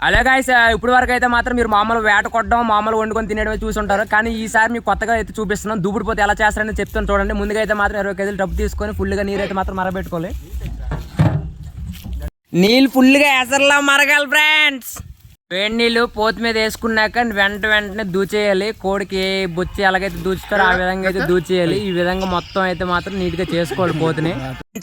అలా గాయ్స్ ఇప్పుడు వరకు అయితే మాత్రం మీరు మామూలు వేట కొట్టడం మామూలు వండుకొని తినేయడం చూసుంటారు. కానీ ఈసారి మీకు కొత్తగా అయితే చూపిస్తున్నాం. దూబుడిపోతే ఎలా చేస్తారని చెప్తాను చూడండి. ముందుగా అయితే మాత్రం 20 కేజీలు డబ్బు తీసుకొని ఫుల్గా నీరు అయితే మాత్రం మరగబెట్టుకోవాలి. నీళ్ళు ఫుల్గా ఎసర్లా మరగాలి ఫ్రెండ్స్. వేడి నీళ్ళు పోతు మీద వేసుకున్నాక వెంటనే దూచేయాలి. కోడికి బొచ్చి ఎలాగైతే దూచుతారో ఆ విధంగా అయితే దూచేయాలి. ఈ విధంగా మొత్తం అయితే మాత్రం నీట్గా చేసుకోవాలి. పోతుని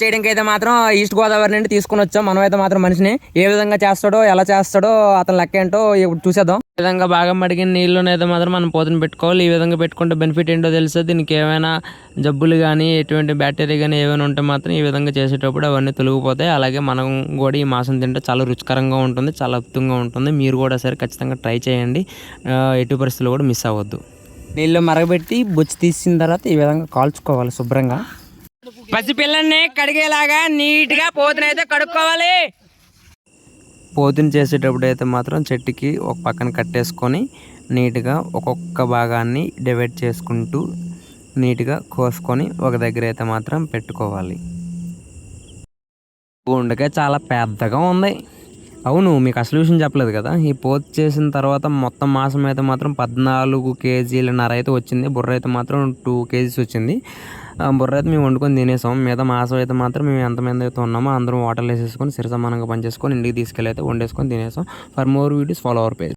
చేయడానికి అయితే మాత్రం ఈస్ట్ గోదావరి నుండి తీసుకుని వచ్చాం. మనం అయితే మాత్రం మనిషిని ఏ విధంగా చేస్తాడో ఎలా చేస్తాడో అతని లెక్క ఏంటో ఇప్పుడు చూసేద్దాం. ఈ విధంగా బాగా మడిగిన నీళ్ళనైతే మాత్రం మనం పోతుని పెట్టుకోవాలి. ఈ విధంగా పెట్టుకుంటే బెనిఫిట్ ఏంటో తెలుస్తుంది. దీనికి ఏమైనా జబ్బులు కానీ ఎటువంటి బ్యాక్టీరియా కానీ ఏమైనా ఉంటే మాత్రం ఈ విధంగా చేసేటప్పుడు అవన్నీ తొలగిపోతాయి. అలాగే మనం కూడా ఈ మాంసం తింటే చాలా రుచికరంగా ఉంటుంది, చాలా అద్భుతంగా ఉంటుంది. మీరు కూడా సరే ఖచ్చితంగా ట్రై చేయండి. ఎటు పరిస్థితుల్లో కూడా మిస్ అవ్వద్దు. నీళ్ళు మరగబెట్టి బొచ్చి తీసిన తర్వాత ఈ విధంగా కాల్చుకోవాలి శుభ్రంగా. పసిపిల్లల్ని కడిగేలాగా నీట్గా పోతునైతే కడుక్కోవాలి. పోతుని చేసేటప్పుడు అయితే మాత్రం చెట్టుకి ఒక పక్కన కట్టేసుకొని నీట్గా ఒక్కొక్క భాగాన్ని డివైడ్ చేసుకుంటూ నీట్గా కోసుకొని ఒక దగ్గర అయితే మాత్రం పెట్టుకోవాలి. గుండెకాయ చాలా పెద్దగా ఉంది. అవును, మీకు అసలు విషయం చెప్పలేదు కదా. ఈ పోతు చేసిన తర్వాత మొత్తం మాంసం అయితే మాత్రం 14 కేజీలన్నర అయితే వచ్చింది. బుర్ర అయితే మాత్రం 2 కేజీస్ వచ్చింది. బుర్ర అయితే మేము వండుకొని తినేసాం. మీద మాంసం అయితే మాత్రం మేము ఎంతమంది అయితే ఉన్నామో అందరం వాటర్లో వేసేసుకొని సరిసమానంగా పనిచేసుకొని ఇంటికి తీసుకెళ్ళి అయితే వండేసుకొని తినేసాం. For more videos follow our page.